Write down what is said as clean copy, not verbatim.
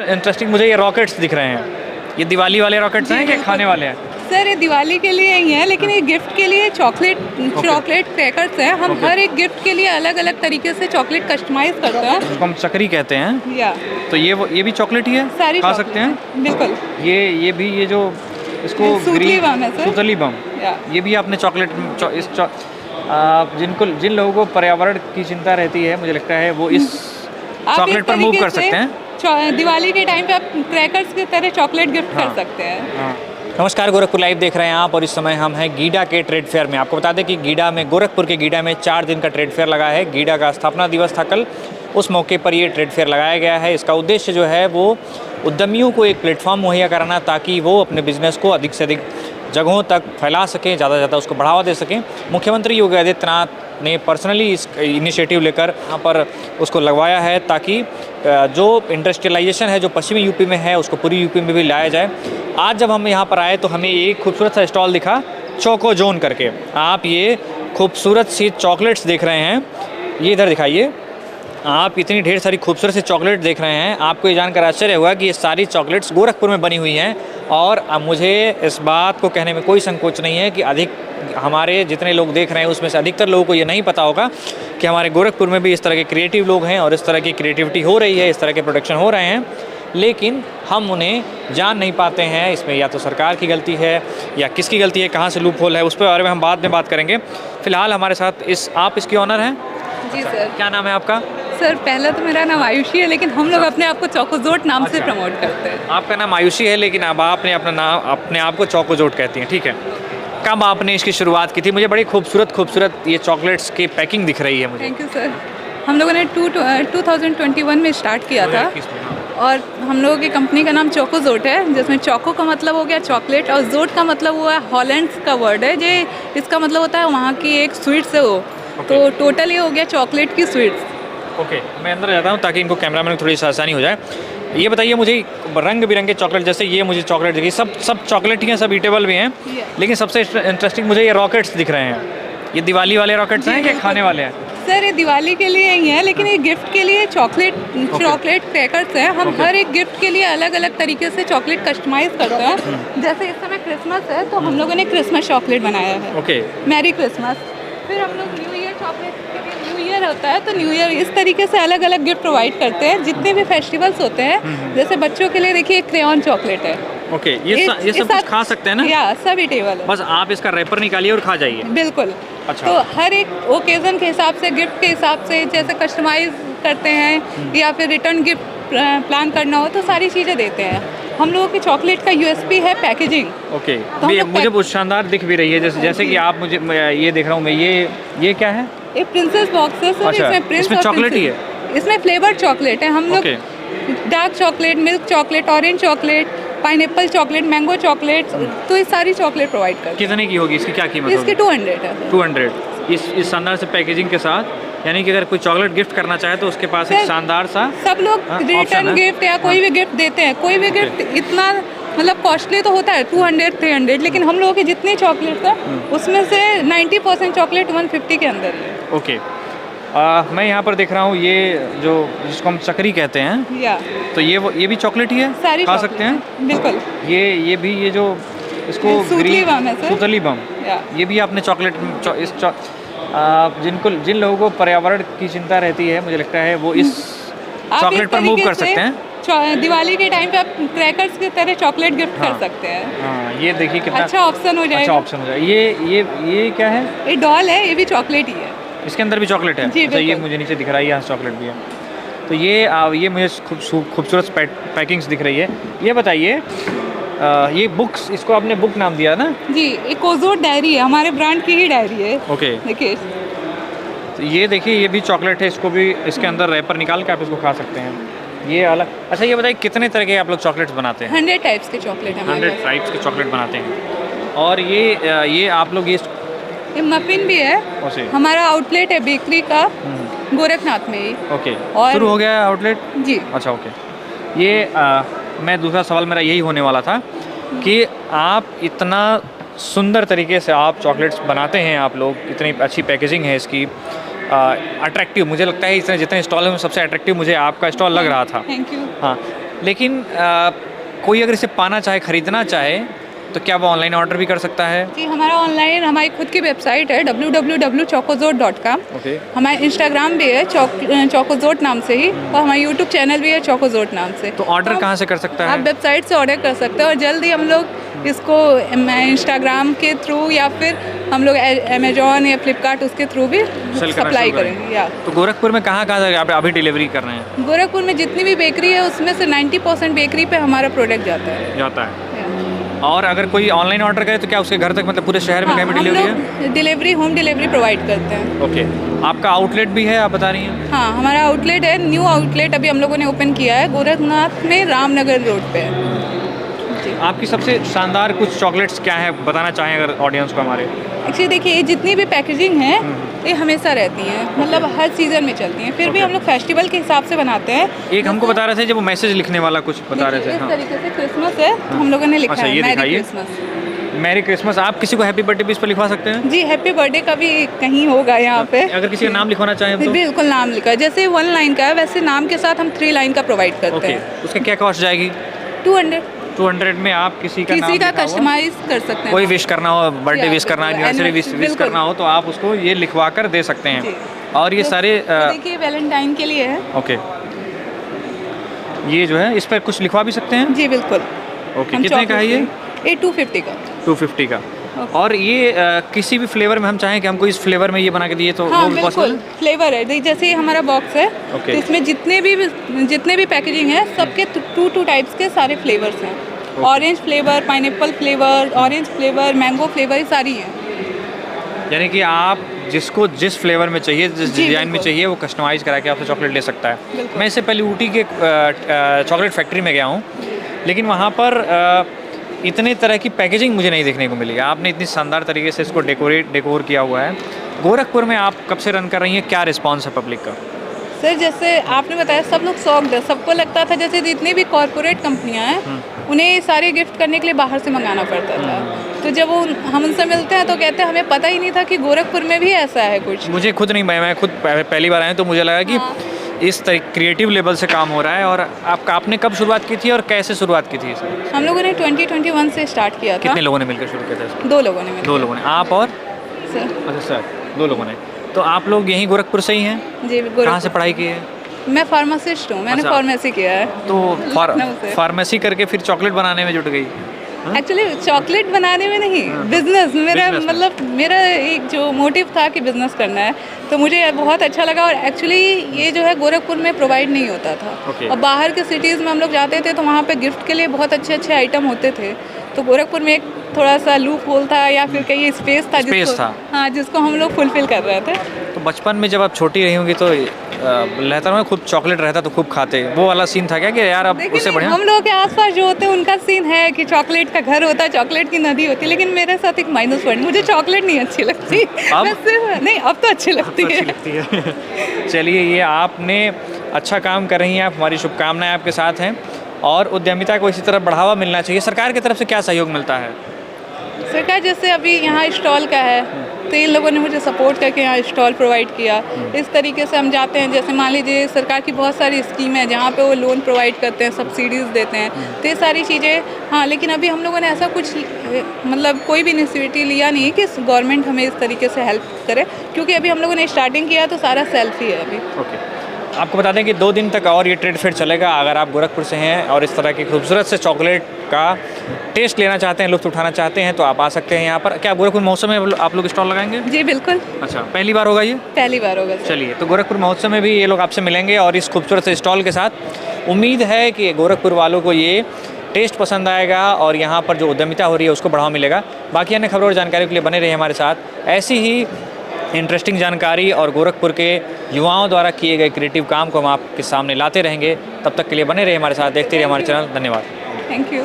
Interesting मुझे ये rockets दिख रहे हैं। ये दिवाली वाले रॉकेट्स हैं कि खाने वाले हैं? सर ये दिवाली के लिए ही है, लेकिन ये गिफ्ट के लिए चॉकलेट क्रैकर्स हैं। हम हर एक गिफ्ट के लिए अलग अलग तरीके से चॉकलेट कस्टमाइज करते हैं। उसको हम चकरी कहते हैं। या तो ये भी चॉकलेट ही है? सारी खा सकते हैं? बिल्कुल। ये भी ये जो इसको सूतली बम है सर। सूतली बम। ये भी आपने चॉकलेट जिन लोगों को पर्यावरण की चिंता रहती है, मुझे लगता है वो इस चॉकलेट पर मूव कर सकते हैं। दिवाली के टाइम पे आप क्रैकर्स की तरह चॉकलेट गिफ्ट कर सकते हैं। नमस्कार, गोरखपुर लाइव देख रहे हैं आप, और इस समय हम हैं गीडा के ट्रेड फेयर में। आपको बता दें कि गीडा में, गोरखपुर के गीडा में 4 दिन का ट्रेड फेयर लगा है। गीडा का स्थापना दिवस था कल, उस मौके पर ये ट्रेड फेयर लगाया गया है। इसका उद्देश्य जो है वो उद्यमियों को एक प्लेटफॉर्म मुहैया कराना, ताकि वो अपने बिजनेस को अधिक से अधिक जगहों तक फैला सकें, ज़्यादा से ज़्यादा उसको बढ़ावा दे सकें। मुख्यमंत्री योगी आदित्यनाथ ने पर्सनली इस इनिशिएटिव लेकर यहाँ पर उसको लगवाया है, ताकि जो इंडस्ट्रियलाइजेशन है जो पश्चिमी यूपी में है उसको पूरी यूपी में भी लाया जाए। आज जब हम यहाँ पर आए तो हमें एक खूबसूरत सा स्टॉल दिखा, चोको जोन करके। आप ये खूबसूरत सी चॉकलेट्स देख रहे हैं, ये इधर दिखाइए। आप इतनी ढेर सारी खूबसूरत सी चॉकलेट देख रहे हैं। आपको ये जानकर आश्चर्य हुआ कि ये सारी चॉकलेट्स गोरखपुर में बनी हुई हैं। और मुझे इस बात को कहने में कोई संकोच नहीं है कि अधिक हमारे जितने लोग देख रहे हैं उसमें से अधिकतर लोगों को ये नहीं पता होगा कि हमारे गोरखपुर में भी इस तरह के क्रिएटिव लोग हैं और इस तरह की क्रिएटिविटी हो रही है, इस तरह के प्रोडक्शन हो रहे हैं, लेकिन हम उन्हें जान नहीं पाते हैं। इसमें या तो सरकार की गलती है या किसकी गलती है, कहाँ से लूप होल है, उस पर बारे में हम बाद में बात करेंगे। फिलहाल हमारे साथ आप इसकी ऑनर हैं? जी सर। क्या नाम है आपका? सर पहला तो मेरा नाम आयुषी है, लेकिन हम लोग अपने आप को चोकोजोट नाम से प्रमोट करते हैं। आपका नाम आयुषी है, लेकिन अब आपने अपने आप को चोकोजोट कहती हैं, ठीक है। कब आपने इसकी शुरुआत की थी? मुझे बड़ी खूबसूरत ये चॉकलेट्स की पैकिंग दिख रही है मुझे। Thank you sir. हम लोगों ने 2021 में स्टार्ट किया था, और हम लोगों की कंपनी का नाम चोकोजोट है, जिसमें चोको का मतलब हो गया चॉकलेट और जोट का मतलब हुआ हॉलैंड का वर्ड है, जे इसका मतलब होता है वहाँ की एक स्वीट्स है वो। तो टोटल ये हो गया चॉकलेट की स्वीट्स। ओके, मैं अंदर जाता हूँ ताकि इनको कैमरामैन को थोड़ी सी आसानी हो जाए। ये बताइए मुझे, रंग बिरंगे चॉकलेट, जैसे ये मुझे चॉकलेट दिखी, सब चॉकलेट ही हैं, सब ईटेबल भी हैं, लेकिन सबसे इंटरेस्टिंग मुझे ये रॉकेट्स दिख रहे हैं। ये दिवाली वाले रॉकेट्स हैं कि खाने वाले हैं? सर ये दिवाली के लिए ही है, लेकिन ये गिफ्ट के लिए चॉकलेट क्रैकर्स हैं। हम हर एक गिफ्ट के लिए अलग अलग तरीके से चॉकलेट कस्टमाइज करते हैं। जैसे इस समय क्रिसमस है तो हम लोगों ने क्रिसमस चॉकलेट बनाया है। Okay, merry Christmas. फिर हम लोग new year chocolate, new year होता है तो न्यू ईयर, इस तरीके से अलग अलग गिफ्ट प्रोवाइड करते हैं। जितने भी फेस्टिवल्स होते हैं, जैसे बच्चों के लिए देखिए क्रेयॉन चॉकलेट है। ओके, ये सब कुछ खा सकते हैं ना? या सब ईटेबल है, बस आप इसका रैपर निकालिए और खा जाइए। बिल्कुल। अच्छा। तो हर एक ओकेजन के हिसाब से, गिफ्ट के हिसाब से, जैसे कस्टमाइज करते हैं या फिर रिटर्न गिफ्ट प्लान करना हो तो सारी चीज़ें देते हैं। हम लोगों की चॉकलेट का यूएसपी है पैकेजिंग। ओके, तो मुझे बहुत शानदार दिख भी रही है, जैसे कि आप मुझे ये देख रहा हूँ मैं, ये क्या है? ये प्रिंसेस बॉक्स है सर। अच्छा, इसमें चॉकलेट ही है? इसमें फ्लेवर्ड चॉकलेट है। हम लोग dark chocolate, milk chocolate, orange chocolate, pineapple chocolate, mango chocolate, तो ये सारी चॉकलेट प्रोवाइड करते हैं। कितने की होगी इसकी, क्या कीमत होगी? इसकी 200 है। 200 इस शानदार से पैकेजिंग के साथ, यानी कि अगर कोई चॉकलेट गिफ्ट करना चाहे तो उसके पास एक शानदार सा, सब लोग रिटर्न गिफ्ट या कोई भी गिफ्ट देते हैं। कोई भी गिफ्ट इतना मतलब कॉस्टली तो होता है 200-300, लेकिन हम लोगों की जितनी चॉकलेट है उसमें से 90% चॉकलेट 150 के अंदर है। ओके, मैं यहाँ पर देख रहा हूँ ये जिसको हम चकरी कहते हैं, या तो ये भी चॉकलेट ही है, सारी खा सकते हैं? बिल्कुल। ये भी ये जो इसको सूतली बम है सर। सूतली बम, ये भी आपने चॉकलेट जिन लोगों को पर्यावरण की चिंता रहती है, मुझे लगता है वो इस चॉकलेट पर मूव कर सकते हैं। दिवाली के टाइम पे आप क्रैकर्स की तरह चॉकलेट गिफ्ट कर सकते हैं। हाँ, ये देखिए कितना अच्छा ऑप्शन हो जाएगा। अच्छा ऑप्शन हो जाएगा। ये क्या है? ये डॉल है, ये भी चॉकलेट ही है। इसके अंदर भी चॉकलेट है? जी, अच्छा, ये मुझे नीचे दिख रहा है, यहाँ चॉकलेट भी है। तो ये मुझे खूबसूरत पैकिंग्स दिख रही है। ये बताइए, ये बुक्स, इसको आपने बुक नाम दिया ना? जी, एक कोजोट डायरी है, हमारे ब्रांड की ही डायरी है। ओके, देखिए, तो ये देखिए, ये भी चॉकलेट है, इसको भी इसके अंदर रैपर निकाल के आप इसको खा सकते हैं। ये अलग। अच्छा, ये बताइए कितने तरह के आप लोग चॉकलेट्स बनाते हैं? 100 टाइप्स के चॉकलेट है। 100 टाइप्स के चॉकलेट बनाते हैं। और ये आप लोग ये मफिन भी है। हमारा आउटलेट है बेकरी का गोरखनाथ में ही। ओके, और शुरू हो गया है आउटलेट? जी। अच्छा, ओके। ये मैं दूसरा सवाल मेरा यही होने वाला था कि आप इतना सुंदर तरीके से आप चॉकलेट्स बनाते हैं, आप लोग, इतनी अच्छी पैकेजिंग है इसकी, अट्रैक्टिव, मुझे लगता है इसमें जितने स्टॉल हैं सबसे अट्रैक्टिव मुझे आपका स्टॉल लग रहा था। Thank you. हाँ, लेकिन कोई अगर इसे पाना चाहे, ख़रीदना चाहे, तो क्या वो ऑनलाइन ऑर्डर भी कर सकता है? जी, हमारा ऑनलाइन हमारी खुद की वेबसाइट है www.chocozote.com। ओके। हमारा इंस्टाग्राम भी है चोकोजोट नाम से ही, और हमारा यूट्यूब चैनल भी है चोकोजोट नाम से। तो ऑर्डर कहाँ से कर सकता आप है? वेबसाइट से ऑर्डर कर सकते हैं, और जल्द ही हम लोग इसको इंस्टाग्राम के थ्रू या फिर हम लोग अमेजोन या फ्लिपकार्ट उसके थ्रू भी सप्लाई करेंगे। या तो गोरखपुर में कहाँ कहाँ आप अभी डिलीवरी कर रहे हैं? गोरखपुर में जितनी भी बेकरी है उसमें से 90% बेकरी पे हमारा प्रोडक्ट जाता है। और अगर कोई ऑनलाइन ऑर्डर करे तो क्या उसके घर तक, मतलब पूरे शहर में कहीं भी डिलीवरी है? होम डिलीवरी प्रोवाइड करते हैं। ओके। आपका आउटलेट भी है, आप बता रही हैं? हाँ, हमारा आउटलेट है, न्यू आउटलेट अभी हम लोगों ने ओपन किया है गोरखनाथ में, रामनगर रोड पे है। आपकी सबसे शानदार कुछ चॉकलेट्स क्या है, बताना चाहें अगर ऑडियंस को हमारे? एक्चुअली देखिए, ये जितनी भी पैकेजिंग है ये हमेशा रहती हैं, मतलब हर सीज़न में चलती हैं। फिर भी हम लोग फेस्टिवल के हिसाब से बनाते हैं। एक हमको बता रहे थे जब वो मैसेज लिखने वाला कुछ बता रहे थे। इस तरीके से क्रिसमस है, तो हम लोगों ने लिखा अच्छा, है ये मैरी दिखाइए। क्रिसमस। Merry Christmas. आप किसी को हैप्पी बर्थडे भी इस पर लिखवा सकते हैं? जी, हैप्पी बर्थडे का भी कहीं होगा यहाँ पे। अगर किसी का नाम लिखवाना चाहें तो? बिल्कुल, नाम लिखा है। जैसे 1 लाइन का है, वैसे नाम के साथ हम 3 लाइन का प्रोवाइड करते हैं। उसका क्या कॉस्ट जाएगी? 200 में आप किसी का कस्टमाइज कर सकते हैं। कोई विश करना हो, बर्थडे विश करना है, एनिवर्सरी विश करना हो, तो आप उसको ये लिखवा कर दे सकते हैं। और ये सारे देखिए वैलेंटाइन के लिए है। ओके। ये जो है इस पर कुछ लिखवा भी सकते हैं? जी बिल्कुल। ओके। कितने का है ये? 250 का। 250 का। और ये किसी भी फ्लेवर में हम चाहें कि हमको इस फ्लेवर में ये बना के दिए तो हाँ, वो भी पॉसिबल? फ्लेवर है, जैसे ये हमारा बॉक्स है, तो इसमें जितने भी पैकेजिंग है सबके 2 टाइप्स के सारे फ्लेवर्स हैं। Orange flavour, pineapple flavour, orange flavour, mango flavour, ये सारी हैं। यानी कि आप जिसको जिस फ्लेवर में चाहिए, जिस डिज़ाइन में चाहिए, वो कस्टमाइज़ करा के आपसे चॉकलेट ले सकता है। मैं इससे पहले ऊटी के चॉकलेट फैक्ट्री में गया हूँ, लेकिन वहाँ पर इतने तरह की पैकेजिंग मुझे नहीं देखने को मिली। आपने इतनी शानदार तरीके से इसको डेकोर किया हुआ है। गोरखपुर में आप कब से रन कर रही हैं, क्या रिस्पॉन्स है पब्लिक का? सर, जैसे आपने बताया, सब लोग शॉक्ड है। सबको लगता था जैसे जितनी भी कॉर्पोरेट कंपनियां हैं उन्हें सारे गिफ्ट करने के लिए बाहर से मंगाना पड़ता था। तो जब हम उनसे मिलते हैं तो कहते हैं हमें पता ही नहीं था कि गोरखपुर में भी ऐसा है कुछ। मुझे खुद नहीं, मैं खुद पहली बार आया तो मुझे लगा कि इस क्रिएटिव लेवल से काम हो रहा है। और आपने कब शुरुआत की थी और कैसे शुरुआत की थी इसमें? हम लोगों ने 2021 से स्टार्ट किया था। कितने लोगों ने मिलकर शुरू किया था? 2 लोगों ने। 2 लोगों ने। आप और सर? अच्छा सर, 2 लोगों ने। तो आप लोग यहीं गोरखपुर से ही हैं? जी, कहाँ से पढ़ाई की है? मैं फार्मासिस्ट हूँ, मैंने फार्मेसी किया है। तो फार्मेसी करके फिर चॉकलेट बनाने में जुट गई? एक्चुअली चॉकलेट बनाने में नहीं, बिजनेस मतलब मेरा एक जो मोटिव था कि बिजनेस करना है, तो मुझे बहुत अच्छा लगा। और एक्चुअली ये जो है गोरखपुर में प्रोवाइड नहीं होता था। और बाहर के सिटीज़ में हम लोग जाते थे तो वहाँ पे गिफ्ट के लिए बहुत अच्छे आइटम होते थे। तो गोरखपुर में एक थोड़ा सा लूप होल था, या फिर कहीं स्पेस था जिसको हम लोग फुलफिल कर रहे थे। तो बचपन में जब आप छोटी रही होंगी तो लहता में खूब चॉकलेट रहता तो खूब खाते, वो वाला सीन था क्या कि यार अब उससे बढ़िया? हम लोगों के आसपास जो होते हैं उनका सीन है कि चॉकलेट का घर होता है, चॉकलेट की नदी होती है, लेकिन मेरे साथ एक माइनस पॉइंट, मुझे चॉकलेट नहीं अच्छी लगती। नहीं, अब तो अच्छी लगती है। चलिए, ये आपने अच्छा काम कर रही हैं आप, हमारी शुभकामनाएं आपके साथ हैं। और उद्यमिता को इसी तरह बढ़ावा मिलना चाहिए। सरकार की तरफ से क्या सहयोग मिलता है? सरकार जैसे अभी यहाँ स्टॉल का है, तो इन लोगों ने मुझे सपोर्ट करके यहाँ स्टॉल प्रोवाइड किया। इस तरीके से हम जाते हैं, जैसे मान लीजिए सरकार की बहुत सारी स्कीम है जहाँ पे वो लोन प्रोवाइड करते हैं, सब्सिडीज़ देते हैं, तो ये सारी चीज़ें। हाँ, लेकिन अभी हम लोगों ने ऐसा कुछ मतलब कोई भी इनिशिएटिव लिया नहीं कि गवर्नमेंट हमें इस तरीके से हेल्प करे, क्योंकि अभी हम लोगों ने स्टार्टिंग किया तो सारा सेल्फ ही है अभी। ओके। आपको बता दें कि 2 दिन तक और ये ट्रेड फेयर चलेगा। अगर आप गोरखपुर से हैं और इस तरह की खूबसूरत से चॉकलेट का टेस्ट लेना चाहते हैं, लुत्फ़ उठाना चाहते हैं, तो आप आ सकते हैं यहाँ पर। क्या गोरखपुर महोत्सव में आप लोग स्टॉल लगाएंगे? जी बिल्कुल। अच्छा, पहली बार होगा ये? पहली बार होगा। चलिए, तो गोरखपुर महोत्सव में भी ये लोग आपसे मिलेंगे और इस खूबसूरत से स्टॉल के साथ। उम्मीद है कि गोरखपुर वालों को ये टेस्ट पसंद आएगा और यहाँ पर जो उद्यमिता हो रही है उसको बढ़ावा मिलेगा। बाकी अन्य खबरों और जानकारी के लिए बने रहिए हमारे साथ। ऐसी ही इंटरेस्टिंग जानकारी और गोरखपुर के युवाओं द्वारा किए गए क्रिएटिव काम को हम आपके सामने लाते रहेंगे। तब तक के लिए बने रहिए हमारे साथ, देखते रहिए हमारे चैनल। धन्यवाद। Thank you.